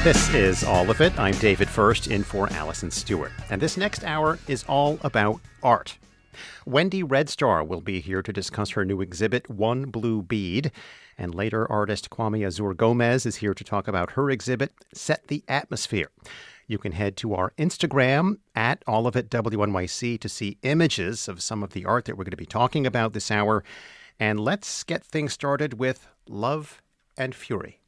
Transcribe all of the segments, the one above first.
This is All of It. I'm David First, in for Allison Stewart. And this next hour is all about art. Wendy Redstar will be here to discuss her new exhibit, One Blue Bead. And later, artist Kwame Azur-Gomez is here to talk about her exhibit, Set the Atmosphere. You can head to our Instagram, at All of It WNYC, to see images of some of the art that we're going to be talking about this hour. And let's get things started with Love and Fury.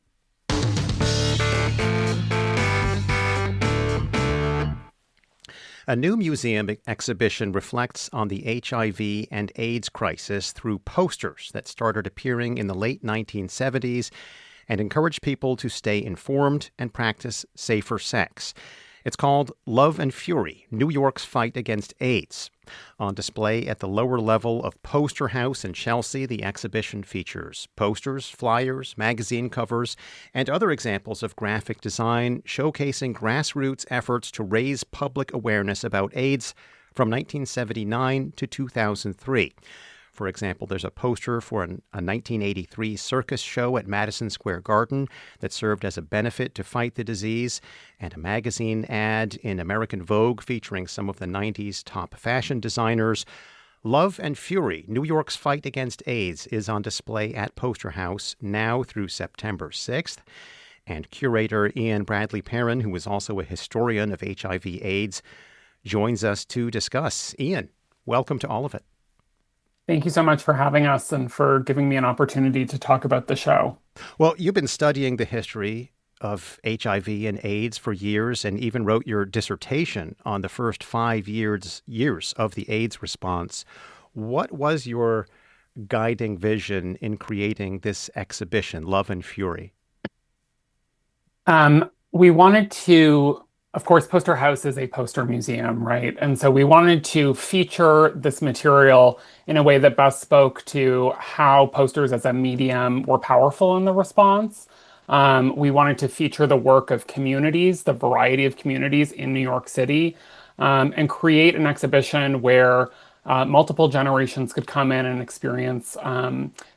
A new museum exhibition reflects on the HIV and AIDS crisis through posters that started appearing in the late 1970s and encourage people to stay informed and practice safer sex. It's called Love and Fury, New York's Fight Against AIDS. On display at the lower level of Poster House in Chelsea, the exhibition features posters, flyers, magazine covers, and other examples of graphic design showcasing grassroots efforts to raise public awareness about AIDS from 1979 to 2003. For example, there's a poster for a 1983 circus show at Madison Square Garden that served as a benefit to fight the disease, and a magazine ad in American Vogue featuring some of the 90s top fashion designers. Love and Fury, New York's Fight Against AIDS, is on display at Poster House now through September 6th. And curator Ian Bradley Perrin, who is also a historian of HIV/AIDS, joins us to discuss. Ian, welcome to All of It. Thank you so much for having us and for giving me an opportunity to talk about the show. Well, you've been studying the history of HIV and AIDS for years and even wrote your dissertation on the first 5 years of the AIDS response. What was your guiding vision in creating this exhibition, Love and Fury? We wanted to, of course, Poster House is a poster museum, right? And so we wanted to feature this material in a way that best spoke to how posters as a medium were powerful in the response. We wanted to feature the work of communities, the variety of communities in New York City, and create an exhibition where multiple generations could come in and experience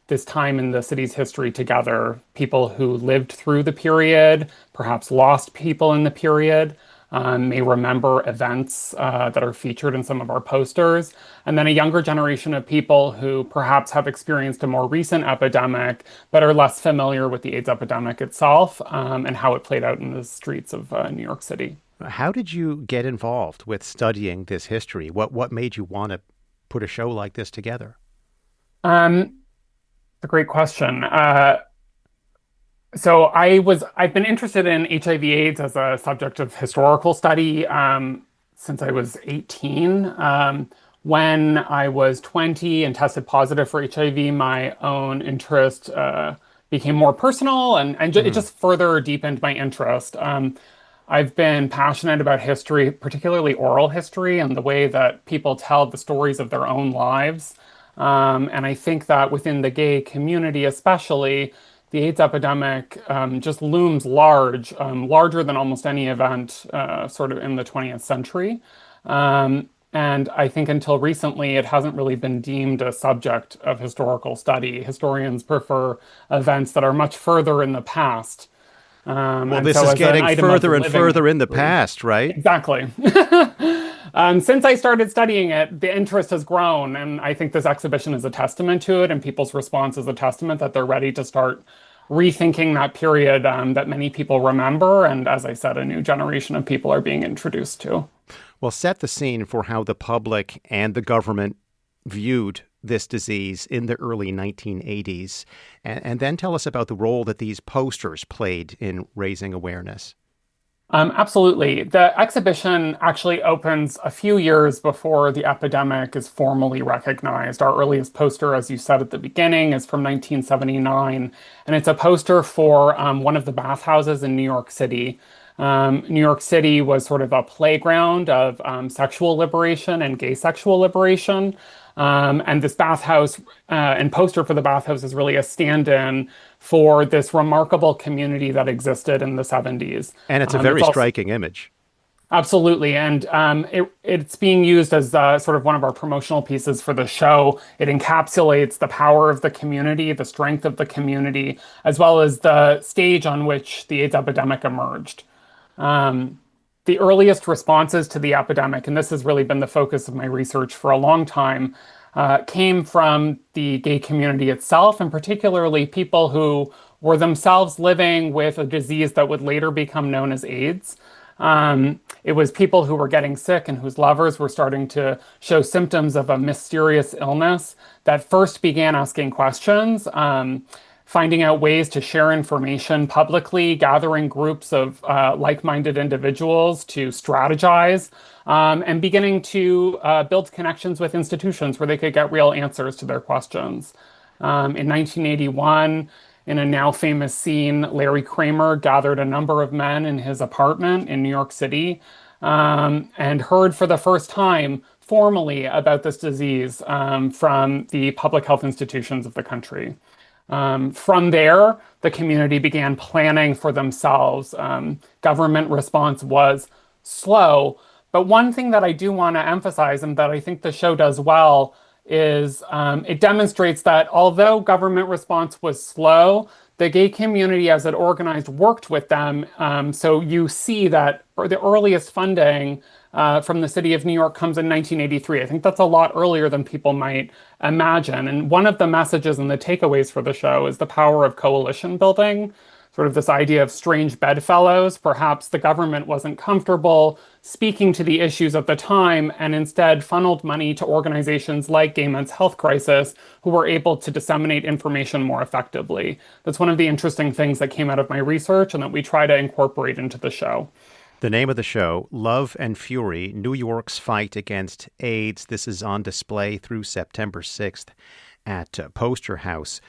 this time in the city's history together. People who lived through the period, perhaps lost people in the period, may remember events that are featured in some of our posters. And then a younger generation of people who perhaps have experienced a more recent epidemic, but are less familiar with the AIDS epidemic itself and how it played out in the streets of New York City. How did you get involved with studying this history? What made you want to put a show like this together? A great question. So I've been interested in HIV/AIDS as a subject of historical study since I was 18. When I was 20 and tested positive for HIV, my own interest became more personal and it just further deepened my interest. I've been passionate about history, particularly oral history, and the way that people tell the stories of their own lives. And I think that within the gay community especially, the AIDS epidemic just looms large, larger than almost any event sort of in the 20th century. And I think until recently, it hasn't really been deemed a subject of historical study. Historians prefer events that are much further in the past. Well, this is getting further and further in the past, right? Exactly. Since I started studying it, the interest has grown, and I think this exhibition is a testament to it, and people's response is a testament that they're ready to start rethinking that period that many people remember, and as I said, a new generation of people are being introduced to. Well, set the scene for how the public and the government viewed this disease in the early 1980s, and then tell us about the role that these posters played in raising awareness. Absolutely. The exhibition actually opens a few years before the epidemic is formally recognized. Our earliest poster, as you said at the beginning, is from 1979, and it's a poster for one of the bathhouses in New York City. New York City was sort of a playground of sexual liberation and gay sexual liberation. And this bathhouse and poster for the bathhouse is really a stand-in for this remarkable community that existed in the 70s. And it's a very striking image. Absolutely. And it's being used as sort of one of our promotional pieces for the show. It encapsulates the power of the community, the strength of the community, as well as the stage on which the AIDS epidemic emerged. The earliest responses to the epidemic, and this has really been the focus of my research for a long time, came from the gay community itself, and particularly people who were themselves living with a disease that would later become known as AIDS. It was people who were getting sick and whose lovers were starting to show symptoms of a mysterious illness that first began asking questions, finding out ways to share information publicly, gathering groups of like-minded individuals to strategize, and beginning to build connections with institutions where they could get real answers to their questions. In 1981, in a now famous scene, Larry Kramer gathered a number of men in his apartment in New York City and heard for the first time formally about this disease from the public health institutions of the country. From there, the community began planning for themselves. Government response was slow, but one thing that I do want to emphasize and that I think the show does well is it demonstrates that although government response was slow, the gay community as it organized worked with them. So you see that the earliest funding from the city of New York comes in 1983. I think that's a lot earlier than people might imagine. And one of the messages and the takeaways for the show is the power of coalition building, sort of this idea of strange bedfellows. Perhaps the government wasn't comfortable speaking to the issues of the time and instead funneled money to organizations like Gay Men's Health Crisis, who were able to disseminate information more effectively. That's one of the interesting things that came out of my research and that we try to incorporate into the show. The name of the show, Love and Fury, New York's Fight Against AIDS. This is on display through September 6th at Poster House.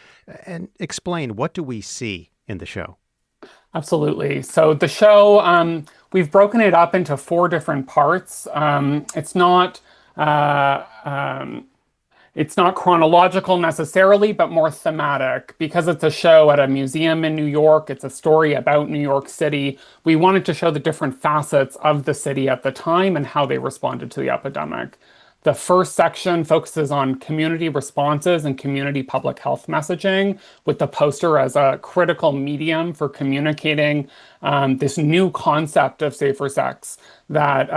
And explain, what do we see in the show? Absolutely. So the show, we've broken it up into four different parts. Uh, um, it's not chronological necessarily, but more thematic. Because it's a show at a museum in New York, it's a story about New York City. We wanted to show the different facets of the city at the time and how they responded to the epidemic. The first section focuses on community responses and community public health messaging, with the poster as a critical medium for communicating this new concept of safer sex that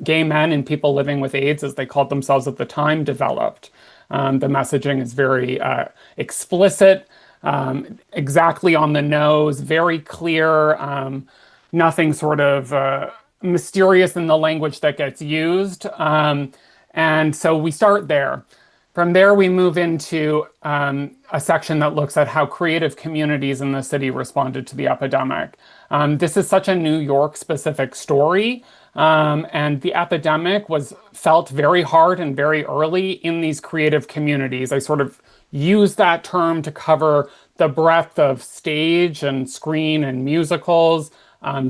gay men and people living with AIDS, as they called themselves at the time, developed. The messaging is very explicit, exactly on the nose, very clear, nothing sort of mysterious in the language that gets used. And so we start there. From there, we move into a section that looks at how creative communities in the city responded to the epidemic. This is such a New York specific story. And the epidemic was felt very hard and very early in these creative communities. I sort of use that term to cover the breadth of stage and screen and musicals,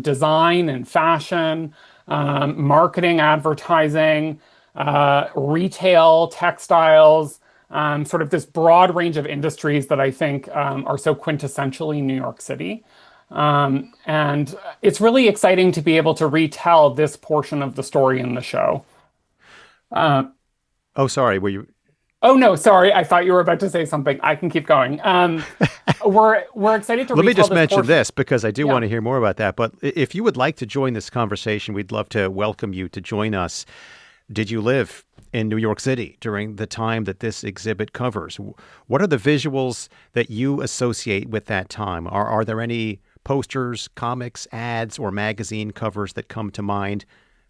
design and fashion, marketing, advertising, retail, textiles, sort of this broad range of industries that I think are so quintessentially New York City. And it's really exciting to be able to retell this portion of the story in the show. Oh, sorry. Were you? Oh no, sorry. I thought you were about to say something. I can keep going. We're excited to Let me retell just this mention portion. this because I do Yeah. want to hear more about that. But if you would like to join this conversation, we'd love to welcome you to join us. Did you live in New York City during the time that this exhibit covers? What are the visuals that you associate with that time? Are there any posters, comics, ads, or magazine covers that come to mind?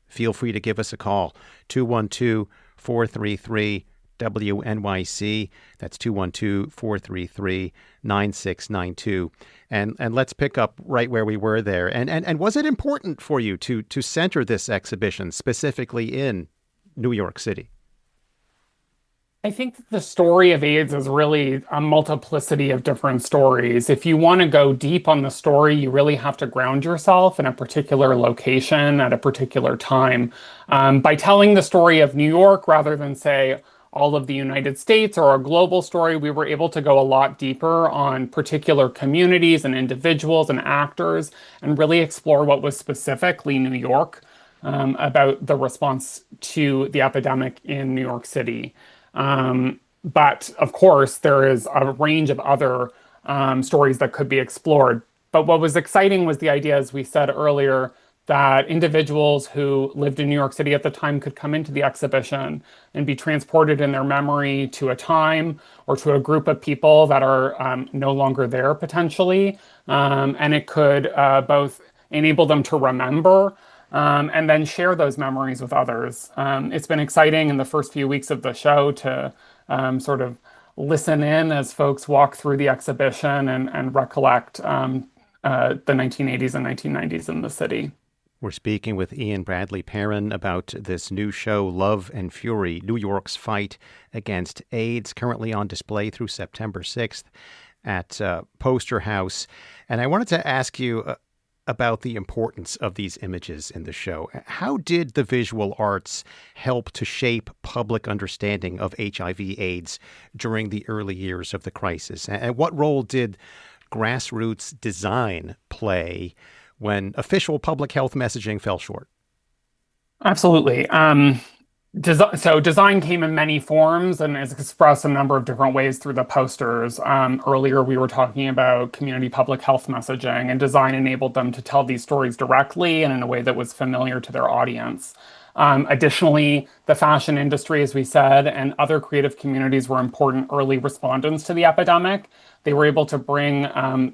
Feel free to give us a call, 212-433-WNYC. That's 212-433-9692. And let's pick up right where we were there. And was it important for you to center this exhibition specifically in New York City? I think that the story of AIDS is really a multiplicity of different stories. If you want to go deep on the story, you really have to ground yourself in a particular location at a particular time. By telling the story of New York rather than, say, all of the United States or a global story, we were able to go a lot deeper on particular communities and individuals and actors and really explore what was specifically New York about the response to the epidemic in New York City. But of course, there is a range of other stories that could be explored. But what was exciting was the idea, as we said earlier, that individuals who lived in New York City at the time could come into the exhibition and be transported in their memory to a time or to a group of people that are no longer there potentially. And it could both enable them to remember and then share those memories with others. It's been exciting in the first few weeks of the show to sort of listen in as folks walk through the exhibition and recollect the 1980s and 1990s in the city. We're speaking with Ian Bradley Perrin about this new show, Love and Fury, New York's Fight Against AIDS, currently on display through September 6th at Poster House. And I wanted to ask you about the importance of these images in the show. How did the visual arts help to shape public understanding of HIV/AIDS during the early years of the crisis? And what role did grassroots design play when official public health messaging fell short? Absolutely. So design came in many forms and is expressed a number of different ways through the posters. Earlier, we were talking about community public health messaging, and design enabled them to tell these stories directly and in a way that was familiar to their audience. Additionally, the fashion industry, as we said, and other creative communities were important early respondents to the epidemic. They were able to bring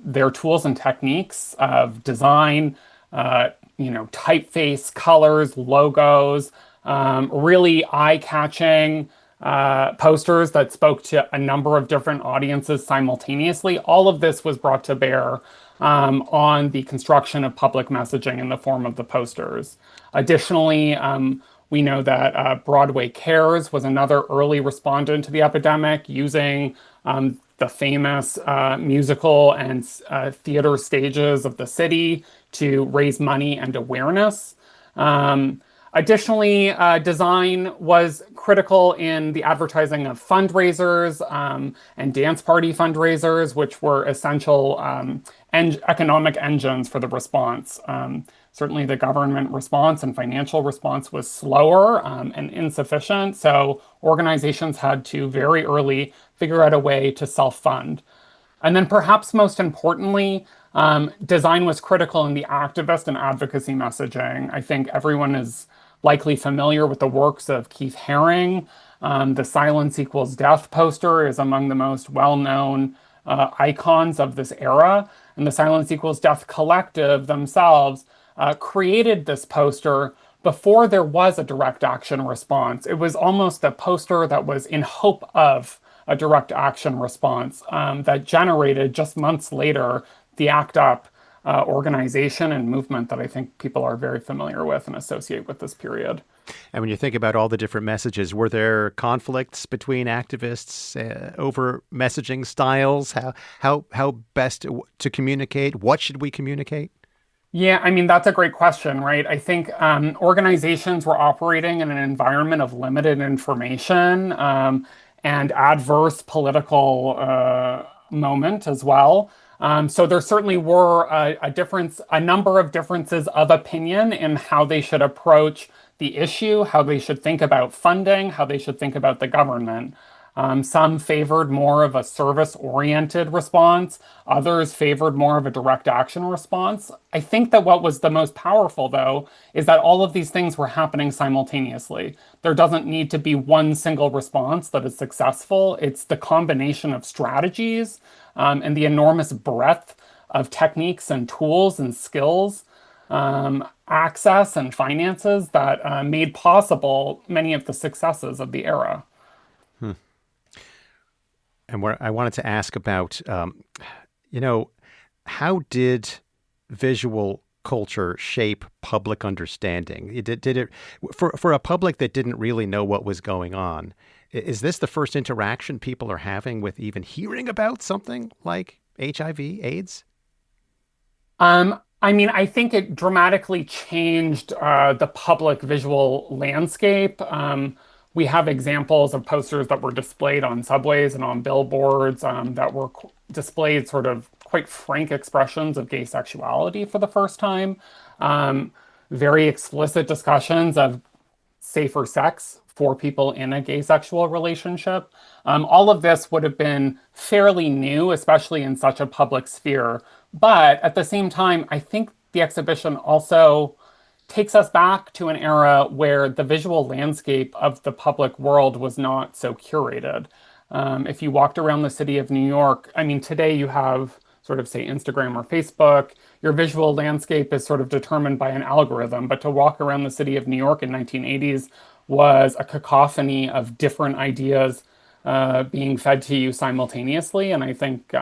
their tools and techniques of design, typeface, colors, logos, really eye-catching posters that spoke to a number of different audiences simultaneously. All of this was brought to bear on the construction of public messaging in the form of the posters. Additionally, we know that Broadway Cares was another early respondent to the epidemic, using the famous musical and theater stages of the city to raise money and awareness. Additionally, design was critical in the advertising of fundraisers and dance party fundraisers, which were essential economic engines for the response. Certainly, the government response and financial response was slower and insufficient, so organizations had to very early figure out a way to self-fund. And then perhaps most importantly, design was critical in the activist and advocacy messaging. I think everyone is likely familiar with the works of Keith Haring. The Silence Equals Death poster is among the most well-known icons of this era. And the Silence Equals Death collective themselves created this poster before there was a direct action response. It was almost a poster that was in hope of a direct action response that generated just months later the ACT UP organization and movement that I think people are very familiar with and associate with this period. And when you think about all the different messages, were there conflicts between activists over messaging styles? How best to communicate? What should we communicate? Yeah, I mean, that's a great question, right? I think organizations were operating in an environment of limited information and adverse political moment as well. So there certainly were a number of differences of opinion in how they should approach the issue, how they should think about funding, how they should think about the government. Some favored more of a service-oriented response. Others favored more of a direct action response. I think that what was the most powerful, though, is that all of these things were happening simultaneously. There doesn't need to be one single response that is successful. It's the combination of strategies and the enormous breadth of techniques and tools and skills, access and finances that made possible many of the successes of the era. And what I wanted to ask about, how did visual culture shape public understanding? Did it for a public that didn't really know what was going on? Is this the first interaction people are having with even hearing about something like HIV/AIDS? I mean, I think it dramatically changed the public visual landscape. We have examples of posters that were displayed on subways and on billboards that were displayed sort of quite frank expressions of gay sexuality for the first time. Very explicit discussions of safer sex for people in a gay sexual relationship. All of this would have been fairly new, especially in such a public sphere. But at the same time, I think the exhibition also takes us back to an era where the visual landscape of the public world was not so curated. If you walked around the city of New York, I mean, today you have sort of say Instagram or Facebook, your visual landscape is sort of determined by an algorithm. But to walk around the city of New York in 1980s was a cacophony of different ideas being fed to you simultaneously. And I think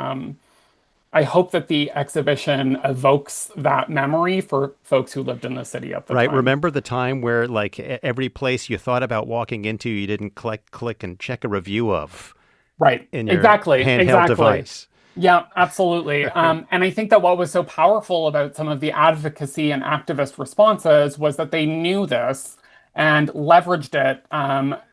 I hope that the exhibition evokes that memory for folks who lived in the city at the Right. time. Remember the time where, like, every place you thought about walking into, you didn't click, and check a review of Right. in your Exactly. handheld Exactly. device. Yeah, absolutely. And I think that what was so powerful about some of the advocacy and activist responses was that they knew this and leveraged it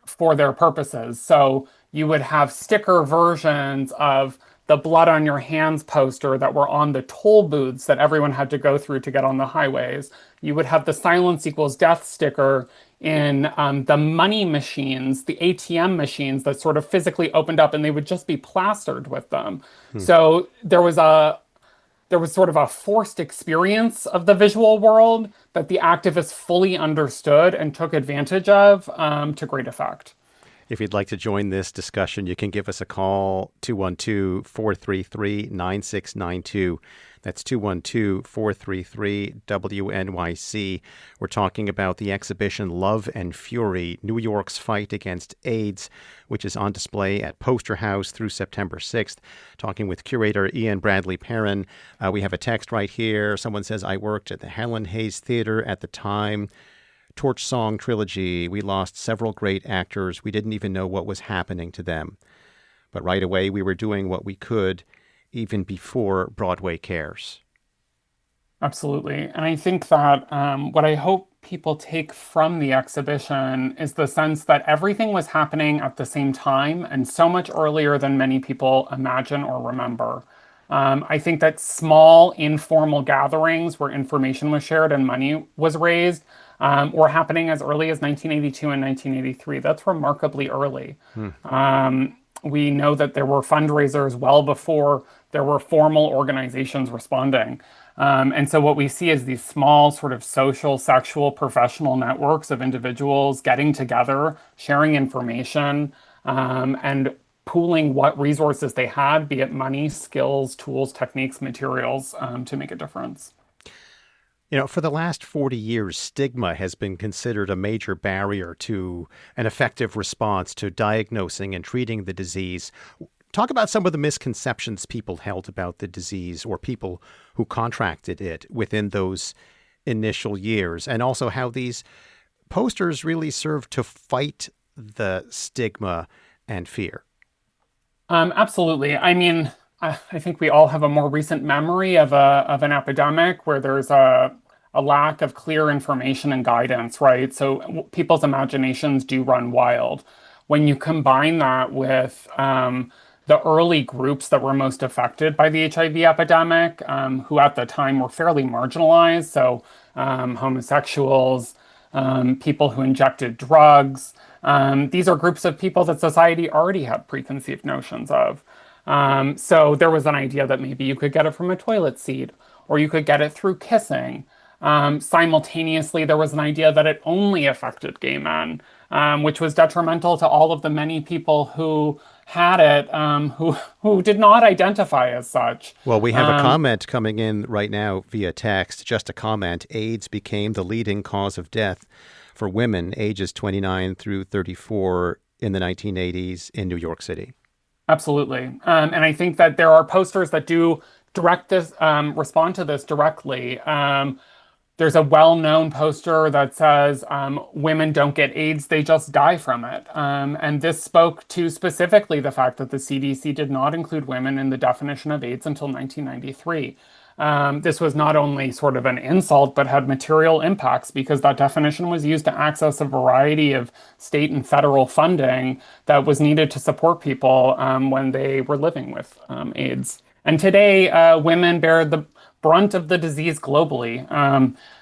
for their purposes. So you would have sticker versions of the blood on your hands poster that were on the toll booths that everyone had to go through to get on the highways. You would have the silence equals death sticker in the money machines, the ATM machines that sort of physically opened up and they would just be plastered with them. So there was sort of a forced experience of the visual world that the activists fully understood and took advantage of to great effect. If you'd like to join this discussion, you can give us a call, 212-433-9692. That's 212-433-WNYC. We're talking about the exhibition Love and Fury, New York's Fight Against AIDS, which is on display at Poster House through September 6th. Talking with curator Ian Bradley Perrin. We have a text right here. Someone says, I worked at the Helen Hayes Theater at the time. Torch Song Trilogy, we lost several great actors. We didn't even know what was happening to them. But right away, we were doing what we could, even before Broadway cares. Absolutely. And I think that what I hope people take from the exhibition is the sense that everything was happening at the same time and so much earlier than many people imagine or remember. I think that small, informal gatherings where information was shared and money was raised were happening as early as 1982 and 1983. That's remarkably early. We know that there were fundraisers well before there were formal organizations responding. And so what we see is these small sort of social, sexual, professional networks of individuals getting together, sharing information, and pooling what resources they had, be it money, skills, tools, techniques, materials, to make a difference. You know, for the last 40 years, stigma has been considered a major barrier to an effective response to diagnosing and treating the disease. Talk about some of the misconceptions people held about the disease or people who contracted it within those initial years, and also how these posters really serve to fight the stigma and fear. Absolutely. I mean, I think we all have a more recent memory of an epidemic where there's a lack of clear information and guidance, right? So people's imaginations do run wild. When you combine that with the early groups that were most affected by the HIV epidemic, who at the time were fairly marginalized, so homosexuals, people who injected drugs. These are groups of people that society already had preconceived notions of. So there was an idea that maybe you could get it from a toilet seat, or you could get it through kissing. Simultaneously, there was an idea that it only affected gay men, which was detrimental to all of the many people who had it, who did not identify as such. Well, we have a comment coming in right now via text. Just a comment. AIDS became the leading cause of death for women ages 29 through 34 in the 1980s in New York City. Absolutely. And I think that there are posters that do direct this, respond to this directly. There's a well-known poster that says, women don't get AIDS, they just die from it. And this spoke to specifically the fact that the CDC did not include women in the definition of AIDS until 1993. This was not only sort of an insult, but had material impacts because that definition was used to access a variety of state and federal funding that was needed to support people when they were living with AIDS. And today, women bear the brunt of the disease globally.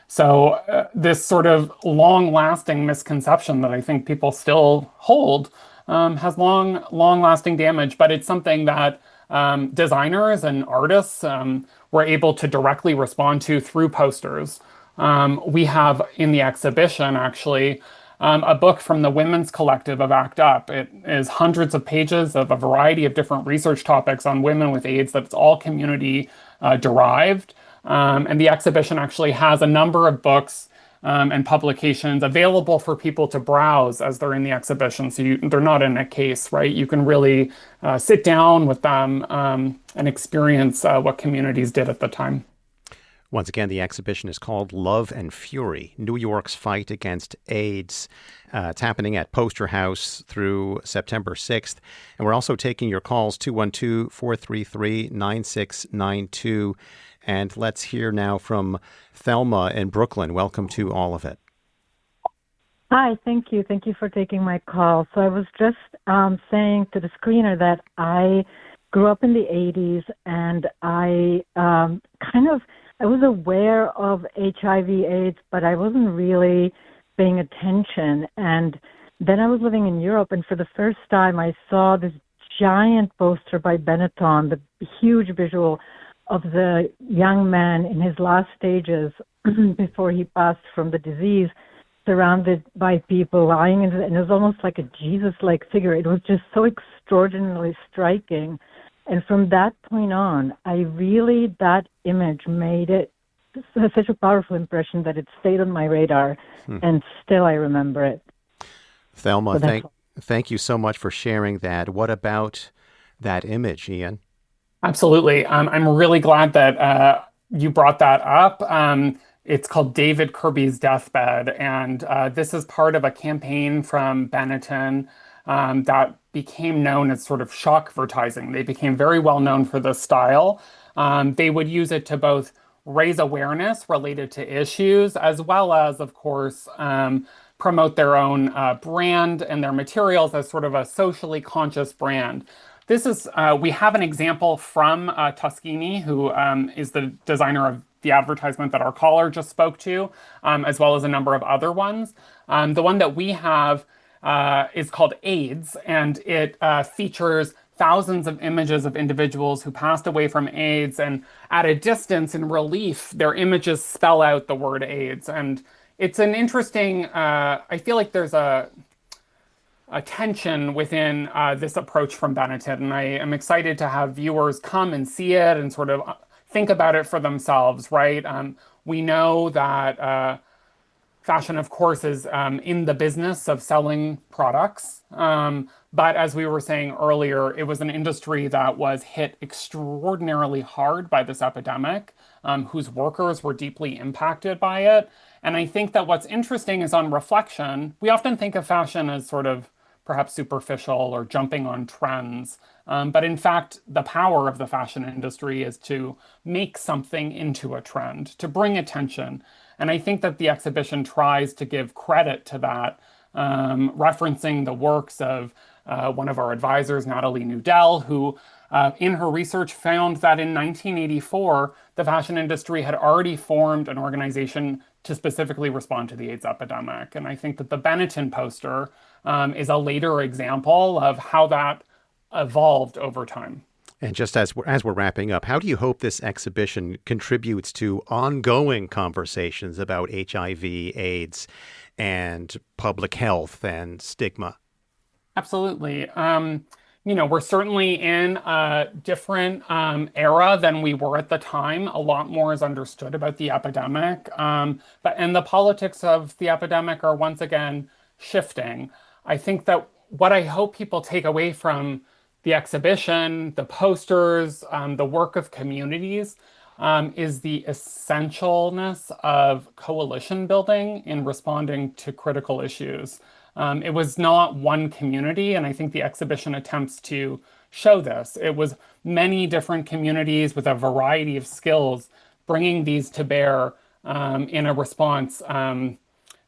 So this sort of long-lasting misconception that I think people still hold has long-lasting damage, but it's something that designers and artists were able to directly respond to through posters. We have in the exhibition, actually, a book from the Women's Collective of ACT UP. It is hundreds of pages of a variety of different research topics on women with AIDS that's all community derived. And the exhibition actually has a number of books and publications available for people to browse as they're in the exhibition. So they're not in a case, right? You can really sit down with them and experience what communities did at the time. Once again, the exhibition is called Love and Fury, New York's Fight Against AIDS. It's happening at Poster House through September 6th. And we're also taking your calls, 212-433-9692. And let's hear now from Thelma in Brooklyn. Welcome to All of It. Hi, thank you. Thank you for taking my call. So I was just saying to the screener that I grew up in the 80s, and I was aware of HIV/AIDS, but I wasn't really paying attention. And then I was living in Europe, and for the first time I saw this giant poster by Benetton, the huge visual of the young man in his last stages before he passed from the disease, surrounded by people lying, and it was almost like a Jesus-like figure. It was just so extraordinarily striking. And from that point on, that image made it such a powerful impression that it stayed on my radar, and still I remember it. Thelma, thank you so much for sharing that. What about that image, Ian? Absolutely. I'm really glad that you brought that up. It's called David Kirby's Deathbed, and this is part of a campaign from Benetton that became known as sort of shock advertising. They became very well known for this style. They would use it to both raise awareness related to issues, as well as, of course, promote their own brand and their materials as sort of a socially conscious brand. We have an example from Tuskegee, who is the designer of the advertisement that our caller just spoke to, as well as a number of other ones. The one that we have is called AIDS, and it features thousands of images of individuals who passed away from AIDS, and at a distance in relief, their images spell out the word AIDS. And it's an interesting, I feel like there's a tension within this approach from Benetton, and I am excited to have viewers come and see it and sort of think about it for themselves, right? We know that fashion, of course, is in the business of selling products. But as we were saying earlier, it was an industry that was hit extraordinarily hard by this epidemic, whose workers were deeply impacted by it. And I think that what's interesting is, on reflection, we often think of fashion as sort of perhaps superficial or jumping on trends. But in fact, the power of the fashion industry is to make something into a trend, to bring attention. And I think that the exhibition tries to give credit to that, referencing the works of one of our advisors, Natalie Nudell, who in her research found that in 1984, the fashion industry had already formed an organization to specifically respond to the AIDS epidemic. And I think that the Benetton poster is a later example of how that evolved over time. And just as we're wrapping up, how do you hope this exhibition contributes to ongoing conversations about HIV, AIDS, and public health and stigma? Absolutely. We're certainly in a different era than we were at the time. A lot more is understood about the epidemic, and the politics of the epidemic are once again shifting. I think that what I hope people take away from the exhibition, the posters, the work of communities, is the essentialness of coalition building in responding to critical issues. It was not one community, and I think the exhibition attempts to show this. It was many different communities with a variety of skills bringing these to bear in a response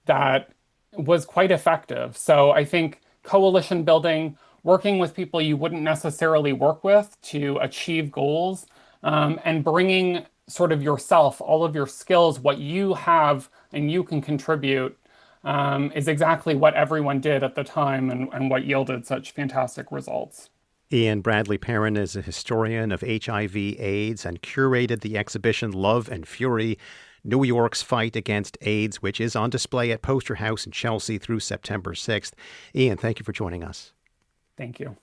that was quite effective. So I think coalition building, working with people you wouldn't necessarily work with to achieve goals, and bringing sort of yourself, all of your skills, what you have and you can contribute, is exactly what everyone did at the time, and what yielded such fantastic results. Ian Bradley Perrin is a historian of HIV/AIDS and curated the exhibition Love and Fury, New York's fight against AIDS, which is on display at Poster House in Chelsea through September 6th. Ian, thank you for joining us. Thank you.